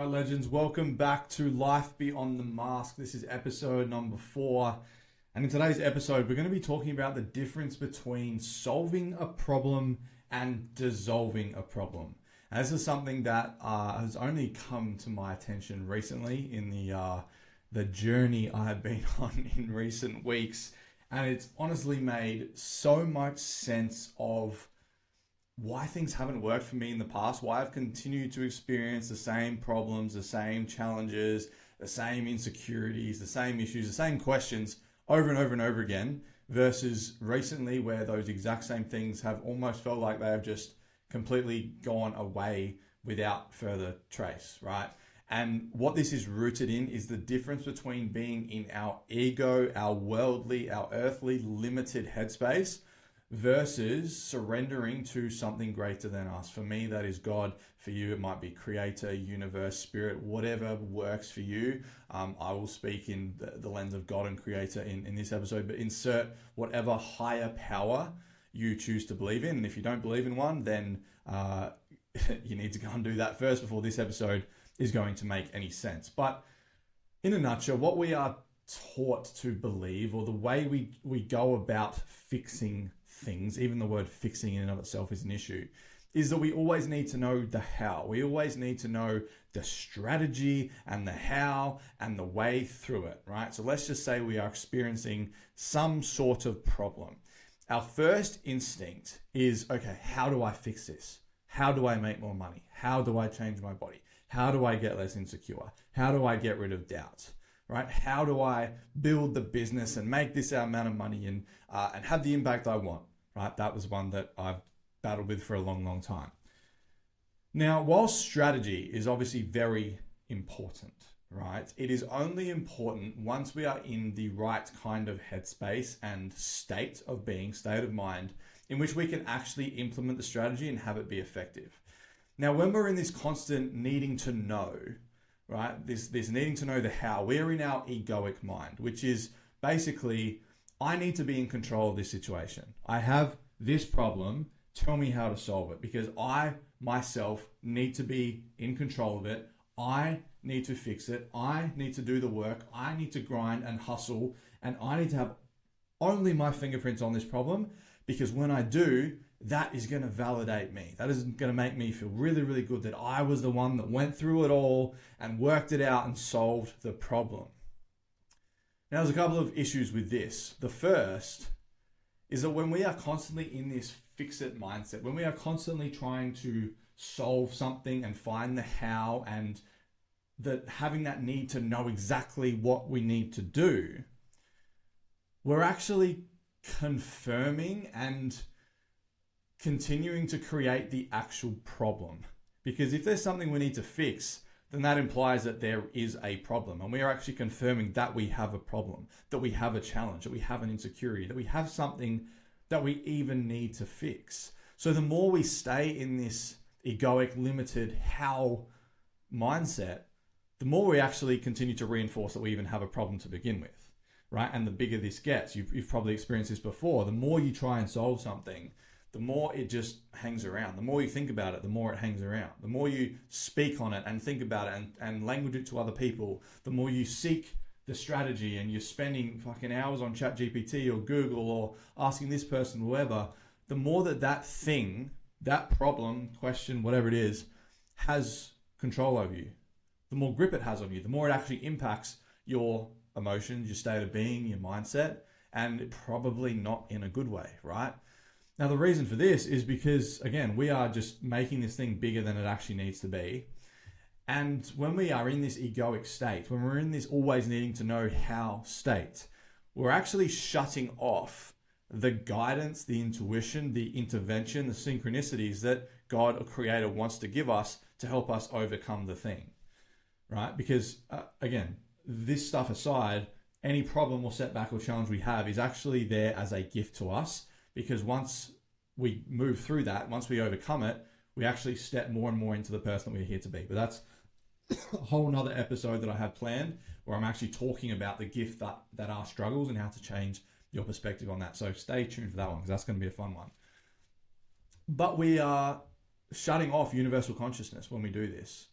legends, welcome back to Life Beyond the Mask. This is episode number 4. And in today's episode, we're going to be talking about the difference between solving a problem and dissolving a problem. And this is something that has only come to my attention recently in the journey I have been on in recent weeks. And it's honestly made so much sense of why things haven't worked for me in the past, why I've continued to experience the same problems, the same challenges, the same insecurities, the same issues, the same questions over and over and over again, versus recently where those exact same things have almost felt like they have just completely gone away without further trace, right? And what this is rooted in is the difference between being in our ego, our worldly, our earthly, limited headspace, versus surrendering to something greater than us. For me, that is God. For you, it might be creator, universe, spirit, whatever works for you. I will speak in the lens of God and creator in this episode, but insert whatever higher power you choose to believe in. And if you don't believe in one, then you need to go and do that first before this episode is going to make any sense. But in a nutshell, what we are taught to believe, or the way we go about fixing things, even the word fixing in and of itself is an issue, is that we always need to know the how. We always need to know the strategy and the how and the way through it, right? So let's just say we are experiencing some sort of problem. Our first instinct is, okay, how do I fix this? How do I make more money? How do I change my body? How do I get less insecure? How do I get rid of doubt? Right? How do I build the business and make this amount of money and have the impact I want? Right? That was one that I've battled with for a long, long time. Now, while strategy is obviously very important, right? It is only important once we are in the right kind of headspace and state of mind in which we can actually implement the strategy and have it be effective. Now, when we're in this constant needing to know, right? This needing to know the how. We're in our egoic mind, which is basically, I need to be in control of this situation. I have this problem. Tell me how to solve it, because I myself need to be in control of it. I need to fix it. I need to do the work. I need to grind and hustle, and I need to have only my fingerprints on this problem, because when I do, that is going to validate me. That is going to make me feel really, really good that I was the one that went through it all and worked it out and solved the problem. Now, there's a couple of issues with this. The first is that when we are constantly in this fix-it mindset, when we are constantly trying to solve something and find the how, and that having that need to know exactly what we need to do, we're actually confirming and continuing to create the actual problem. Because if there's something we need to fix, then that implies that there is a problem. And we are actually confirming that we have a problem, that we have a challenge, that we have an insecurity, that we have something that we even need to fix. So the more we stay in this egoic, limited how mindset, the more we actually continue to reinforce that we even have a problem to begin with, right? And the bigger this gets, you've probably experienced this before, the more you try and solve something, the more it just hangs around. The more you think about it, the more it hangs around. The more you speak on it and think about it and language it to other people, the more you seek the strategy, and you're spending fucking hours on ChatGPT or Google or asking this person, whoever, the more that thing, that problem, question, whatever it is, has control over you. The more grip it has on you, the more it actually impacts your emotions, your state of being, your mindset, and probably not in a good way, right? Now, the reason for this is because, again, we are just making this thing bigger than it actually needs to be. And when we are in this egoic state, when we're in this always needing to know how state, we're actually shutting off the guidance, the intuition, the intervention, the synchronicities that God or Creator wants to give us to help us overcome the thing, right? Because, again, this stuff aside, any problem or setback or challenge we have is actually there as a gift to us. Because once we move through that, once we overcome it, we actually step more and more into the person that we're here to be. But that's a whole nother episode that I have planned, where I'm actually talking about the gift that are struggles and how to change your perspective on that. So stay tuned for that one, because that's going to be a fun one. But we are shutting off universal consciousness when we do this,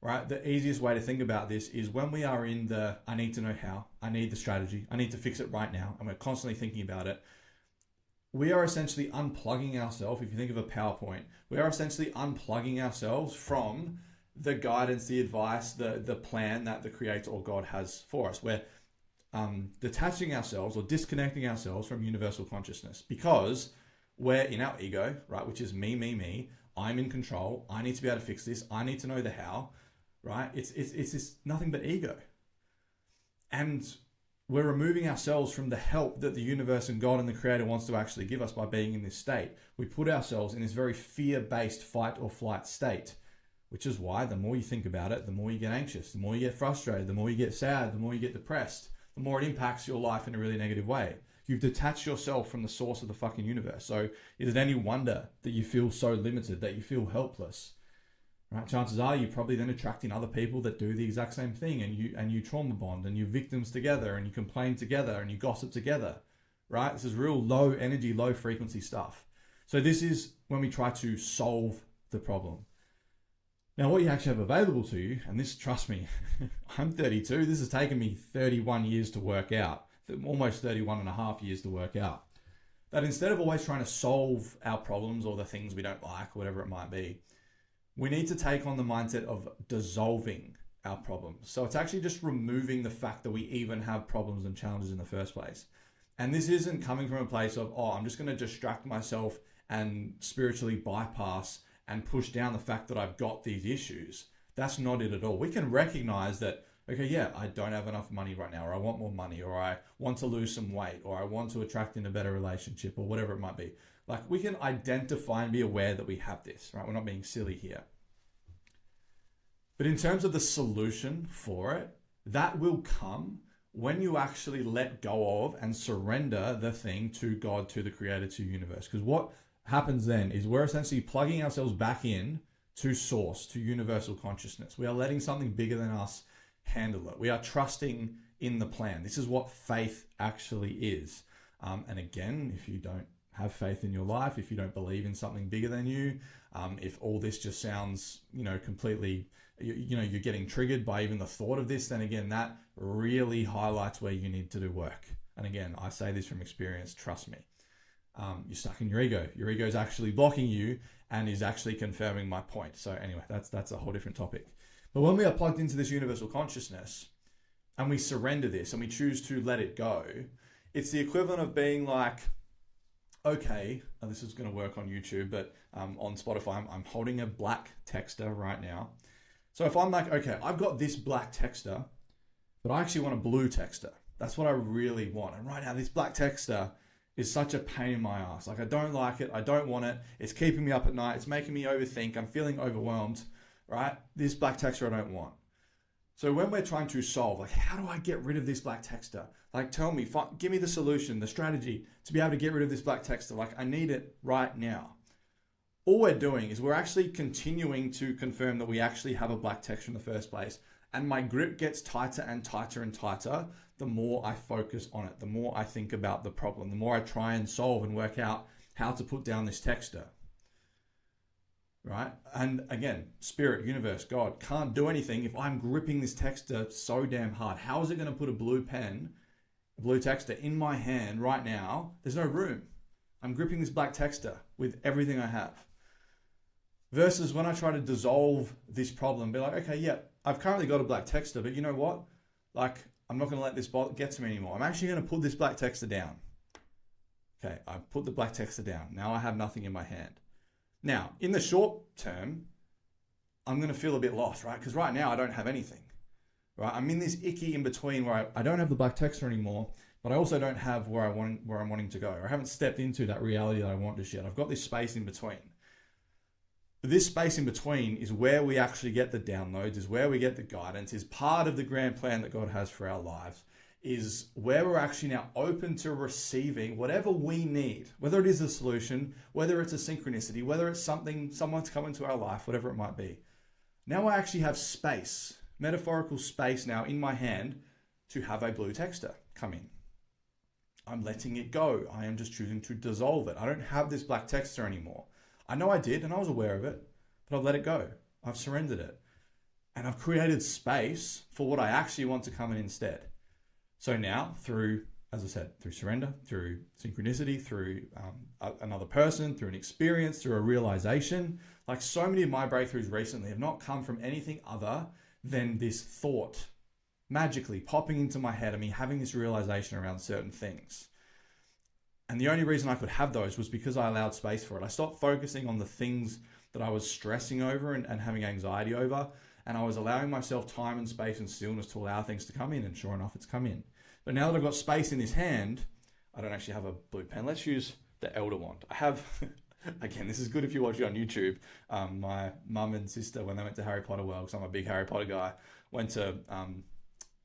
right? The easiest way to think about this is when we are in the, I need to know how, I need the strategy, I need to fix it right now, and we're constantly thinking about it. We are essentially unplugging ourselves. If you think of a PowerPoint, we are essentially unplugging ourselves from the guidance, the advice, the plan that the Creator or God has for us. We're detaching ourselves or disconnecting ourselves from universal consciousness because we're in our ego, right? Which is me. I'm in control. I need to be able to fix this. I need to know the how, right? It's this nothing but ego. And we're removing ourselves from the help that the universe and God and the Creator wants to actually give us by being in this state. We put ourselves in this very fear-based fight or flight state, which is why the more you think about it, the more you get anxious, the more you get frustrated, the more you get sad, the more you get depressed, the more it impacts your life in a really negative way. You've detached yourself from the source of the fucking universe. So is it any wonder that you feel so limited, that you feel helpless? Right? Chances are you're probably then attracting other people that do the exact same thing, and you trauma bond, and you victims together, and you complain together, and you gossip together. Right? This is real low energy, low frequency stuff. So this is when we try to solve the problem. Now, what you actually have available to you, and this, trust me, I'm 32. This has taken me 31 years to work out, almost 31 and a half years to work out. That instead of always trying to solve our problems or the things we don't like, whatever it might be, we need to take on the mindset of dissolving our problems. So it's actually just removing the fact that we even have problems and challenges in the first place. And this isn't coming from a place of, oh, I'm just going to distract myself and spiritually bypass and push down the fact that I've got these issues. That's not it at all. We can recognize that, okay, yeah, I don't have enough money right now, or I want more money, or I want to lose some weight, or I want to attract in a better relationship, or whatever it might be. Like, we can identify and be aware that we have this, right? We're not being silly here. But in terms of the solution for it, that will come when you actually let go of and surrender the thing to God, to the Creator, to the universe. Because what happens then is we're essentially plugging ourselves back in to source, to universal consciousness. We are letting something bigger than us handle it. We are trusting in the plan. This is what faith actually is. And again, if you don't have faith in your life, if you don't believe in something bigger than you, if all this just sounds, completely, you're getting triggered by even the thought of this, then again, that really highlights where you need to do work. And again, I say this from experience, trust me. You're stuck in your ego. Your ego is actually blocking you and is actually confirming my point. So anyway, that's a whole different topic. But when we are plugged into this universal consciousness and we surrender this and we choose to let it go, it's the equivalent of being like, okay, and this is going to work on YouTube, but on Spotify, I'm holding a black texter right now. So if I'm like, okay, I've got this black texter, but I actually want a blue texter. That's what I really want. And right now, this black texter is such a pain in my ass. Like, I don't like it. I don't want it. It's keeping me up at night. It's making me overthink. I'm feeling overwhelmed, right? This black texter I don't want. So when we're trying to solve, like, how do I get rid of this black texter? Like, tell me, give me the solution, the strategy to be able to get rid of this black texter. Like, I need it right now. All we're doing is we're actually continuing to confirm that we actually have a black texture in the first place. And my grip gets tighter and tighter and tighter the more I focus on it, the more I think about the problem, the more I try and solve and work out how to put down this texture. Right? And again, spirit, universe, God can't do anything if I'm gripping this texture so damn hard. How is it going to put a blue pen, a blue texture in my hand right now? There's no room. I'm gripping this black texture with everything I have. Versus when I try to dissolve this problem, be like, okay, yeah, I've currently got a black texture, but you know what? Like, I'm not going to let this get to me anymore. I'm actually going to put this black texture down. Okay, I put the black texture down. Now I have nothing in my hand. Now, in the short term, I'm going to feel a bit lost, right? Because right now I don't have anything, right? I'm in this icky in between where I don't have the black texture anymore, but I also don't have where I'm wanting to go. I haven't stepped into that reality that I want just yet. I've got this space in between. But this space in between is where we actually get the downloads, is where we get the guidance, is part of the grand plan that God has for our lives, is where we're actually now open to receiving whatever we need, whether it is a solution, whether it's a synchronicity, whether it's someone's come into our life, whatever it might be. Now I actually have space, metaphorical space now in my hand to have a blue texture come in. I'm letting it go. I am just choosing to dissolve it. I don't have this black texture anymore. I know I did, and I was aware of it, but I've let it go. I've surrendered it. And I've created space for what I actually want to come in instead. So now through, as I said, through surrender, through synchronicity, through another person, through an experience, through a realization, like so many of my breakthroughs recently have not come from anything other than this thought magically popping into my head and me having this realization around certain things. And the only reason I could have those was because I allowed space for it. I stopped focusing on the things that I was stressing over and having anxiety over. And I was allowing myself time and space and stillness to allow things to come in. And sure enough, it's come in. But now that I've got space in this hand, I don't actually have a blue pen. Let's use the Elder Wand. I have, again, this is good if you watch it on YouTube. My mum and sister, when they went to Harry Potter World, because I'm a big Harry Potter guy, went to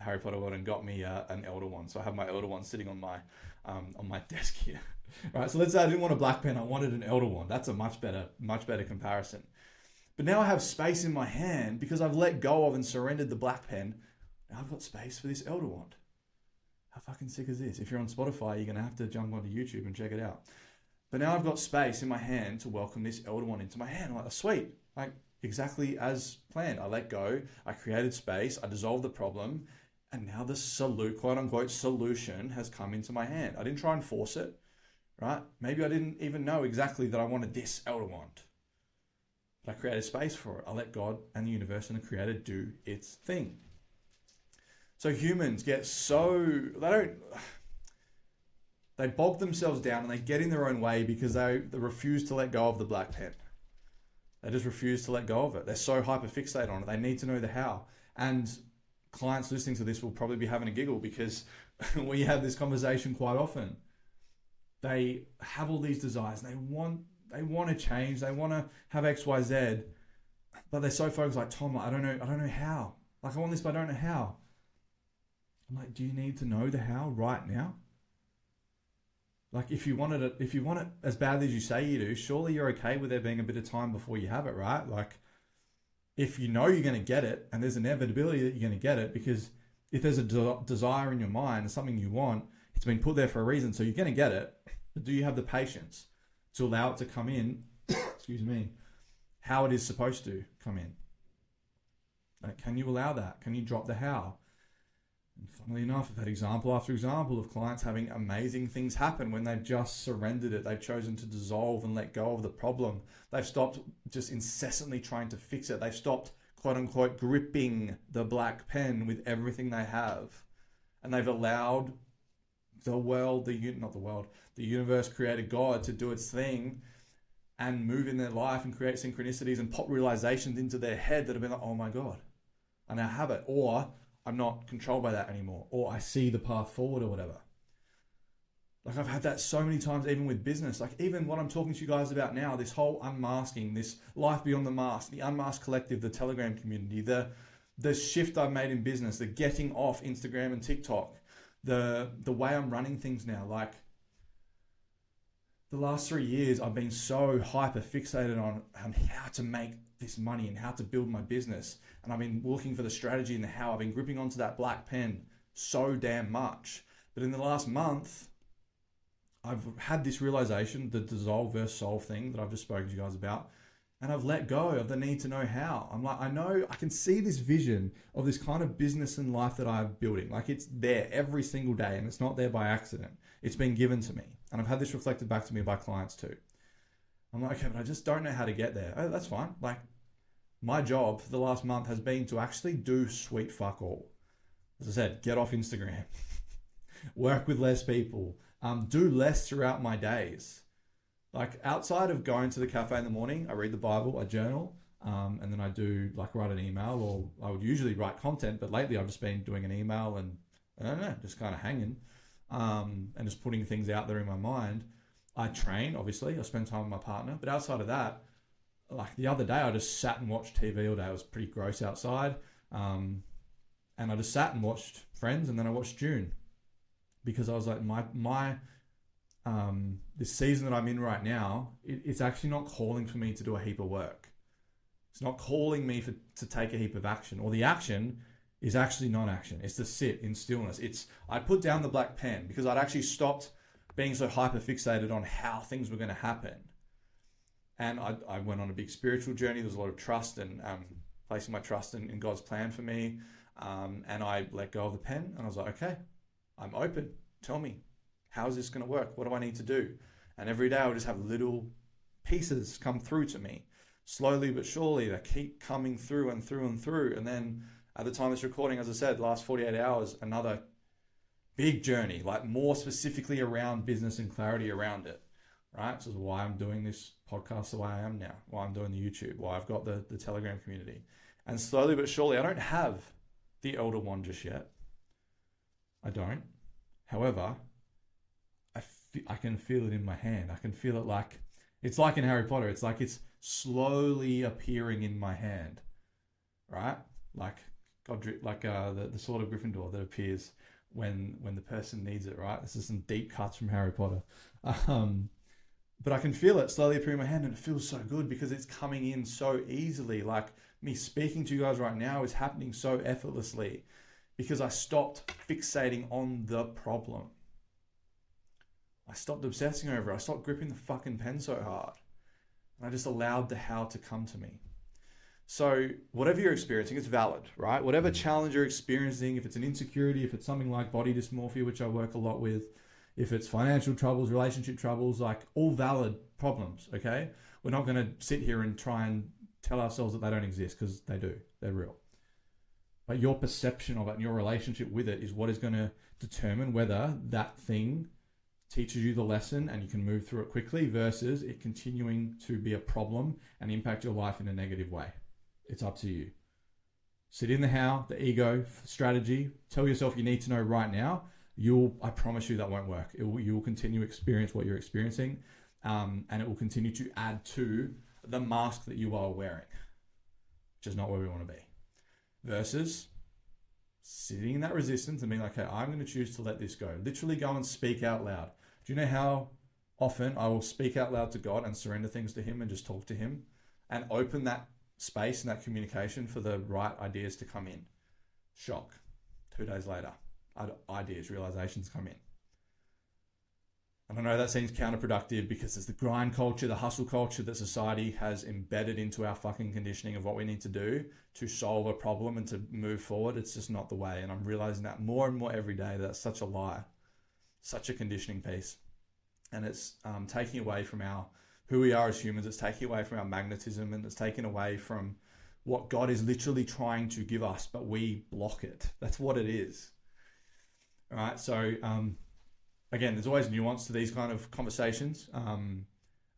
Harry Potter World and got me an Elder Wand. So I have my Elder Wand sitting on my desk here. Right, so let's say I didn't want a black pen, I wanted an Elder Wand. That's a much better comparison. But now I have space in my hand because I've let go of and surrendered the black pen. Now I've got space for this Elder Wand. How fucking sick is this? If you're on Spotify, you're going to have to jump onto YouTube and check it out. But now I've got space in my hand to welcome this Elder Wand into my hand. I'm like, oh, sweet. Like, exactly as planned. I let go. I created space. I dissolved the problem. And now the quote unquote solution has come into my hand. I didn't try and force it, right? Maybe I didn't even know exactly that I wanted this Elder Wand. But I created space for it. I let God and the universe and the creator do its thing. So humans get they bog themselves down and they get in their own way because they refuse to let go of the black pen. They just refuse to let go of it. They're so hyper fixated on it. They need to know the how. And clients listening to this will probably be having a giggle because we have this conversation quite often. They have all these desires. They want to change. They want to have X, Y, Z, but they're so focused. Like, Tom, I don't know how. Like, I want this, but I don't know how. I'm like, do you need to know the how right now? Like, if you want it as badly as you say you do, surely you're okay with there being a bit of time before you have it, right? Like, if you know you're going to get it, and there's an inevitability that you're going to get it, because if there's a desire in your mind, something you want, it's been put there for a reason, so you're going to get it. But do you have the patience to allow it to come in, excuse me, how it is supposed to come in? Like, can you allow that? Can you drop the how? And funnily enough, I've had example after example of clients having amazing things happen when they've just surrendered it. They've chosen to dissolve and let go of the problem. They've stopped just incessantly trying to fix it. They've stopped, quote unquote, gripping the black pen with everything they have. And they've allowed the universe, created God, to do its thing and move in their life and create synchronicities and pop realizations into their head that have been like, oh my God, I now have it. Or I'm not controlled by that anymore. Or I see the path forward or whatever. Like, I've had that so many times, even with business. Like, even what I'm talking to you guys about now, this whole unmasking, this life beyond the mask, the Unmasked Collective, the Telegram community, the shift I've made in business, the getting off Instagram and TikTok, the way I'm running things now. Like, the last 3 years, I've been so hyper fixated on how to make this money and how to build my business. And I've been looking for the strategy and the how. I've been gripping onto that black pen so damn much. But in the last month, I've had this realization, the dissolve versus solve thing that I've just spoken to you guys about. And I've let go of the need to know how. I'm like, I can see this vision of this kind of business and life that I'm building. Like, it's there every single day, and it's not there by accident. It's been given to me. And I've had this reflected back to me by clients too. I'm like, okay, but I just don't know how to get there. Oh, that's fine. Like, my job for the last month has been to actually do sweet fuck all. As I said, get off Instagram, work with less people, do less throughout my days. Like, outside of going to the cafe in the morning, I read the Bible, I journal, and then I do write an email, or I would usually write content, but lately I've just been doing an email and I don't know, just kind of hanging, and just putting things out there in my mind. I train, obviously, I spend time with my partner, but outside of that, like the other day, I just sat and watched TV all day. It was pretty gross outside, and I just sat and watched Friends, and then I watched June, because I was like, this season that I'm in right now, it's actually not calling for me to do a heap of work. It's not calling me to take a heap of action, or the action is actually non-action. It's to sit in stillness. I put down the black pen because I'd actually stopped being so hyper fixated on how things were going to happen. And I went on a big spiritual journey. There was a lot of trust and placing my trust in God's plan for me. And I let go of the pen and I was like, okay, I'm open. Tell me, how is this going to work? What do I need to do? And every day I would just have little pieces come through to me, slowly but surely. They keep coming through and through and through. And then at the time of this recording, as I said, last 48 hours, another big journey, like more specifically around business and clarity around it, right? So this is why I'm doing this podcast the way I am now, why I'm doing the YouTube, why I've got the Telegram community. And slowly but surely, I don't have the Elder Wand just yet. I don't. However, I can feel it in my hand. I can feel it like, it's like in Harry Potter. It's like it's slowly appearing in my hand, right? Like Godric, like the sword of Gryffindor that appears when the person needs it, right? This is some deep cuts from Harry Potter. But I can feel it slowly appearing in my hand, and it feels so good because it's coming in so easily. Like me speaking to you guys right now is happening so effortlessly because I stopped fixating on the problem. I stopped obsessing over it. I stopped gripping the fucking pen so hard. And I just allowed the how to come to me. So whatever you're experiencing, it's valid, right? Whatever challenge you're experiencing, if it's an insecurity, if it's something like body dysmorphia, which I work a lot with, if it's financial troubles, relationship troubles, like all valid problems, okay? We're not going to sit here and try and tell ourselves that they don't exist, because they do. They're real. But your perception of it and your relationship with it is what is going to determine whether that thing teaches you the lesson and you can move through it quickly versus it continuing to be a problem and impact your life in a negative way. It's up to you. Sit in the how, the ego strategy. Tell yourself you need to know right now. I promise you that won't work. You will continue to experience what you're experiencing, and it will continue to add to the mask that you are wearing, which is not where we want to be. Versus sitting in that resistance and being like, okay, I'm going to choose to let this go. Literally go and speak out loud. Do you know how often I will speak out loud to God and surrender things to Him and just talk to Him and open that space and that communication for the right ideas to come in? Shock. 2 days later, ideas, realizations come in. And I know that seems counterproductive because it's the grind culture, the hustle culture that society has embedded into our fucking conditioning of what we need to do to solve a problem and to move forward. It's just not the way. And I'm realizing that more and more every day. That's such a lie, such a conditioning piece. And it's taking away from who we are as humans. It's taking away from our magnetism, and it's taken away from what God is literally trying to give us, but we block it. That's what it is. All right. So, again, there's always nuance to these kind of conversations. And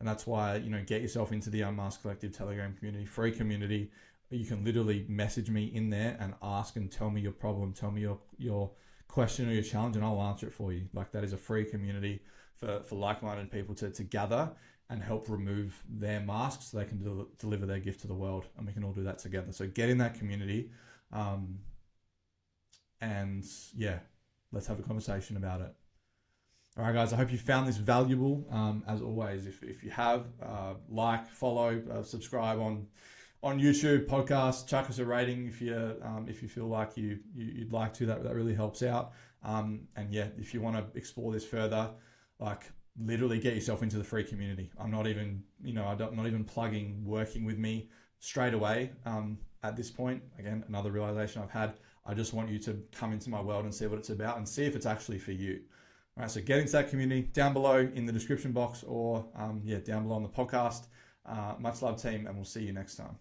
that's why, get yourself into the Unmasked Collective Telegram community, free community. You can literally message me in there and ask and tell me your problem, tell me your question or your challenge, and I'll answer it for you. Like, that is a free community for like-minded people to gather and help remove their masks so they can deliver their gift to the world. And we can all do that together. So get in that community. And yeah, let's have a conversation about it. All right, guys, I hope you found this valuable. As always, if you have, like, follow, subscribe on YouTube, podcast, chuck us a rating if you feel like you'd like to. That really helps out. And yeah, if you want to explore this further, like, literally get yourself into the free community. I'm not even, I'm not even plugging working with me straight away. At this point, again, another realization I've had. I just want you to come into my world and see what it's about and see if it's actually for you. All right, so get into that community down below in the description box or down below on the podcast. Much love, team, and we'll see you next time.